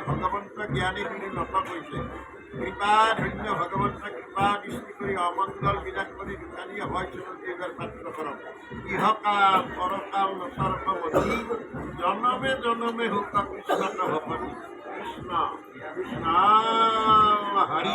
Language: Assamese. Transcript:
ভগৱন্ত জ্ঞানী বুলি নত কৰিছে। কৃপা ধন্য ভগৱন্ত কৃপা দৃষ্টি কৰি অমংগল বিনাশ কৰি দোকানীয়ে হয় চনৰ পাত্ৰ কৰক। ইহকাল পৰকাল নতৰ্কমতি জনমে জনমে হোক কৃষ্ণ ভকতি। কৃষ্ণ কৃষ্ণ হৰি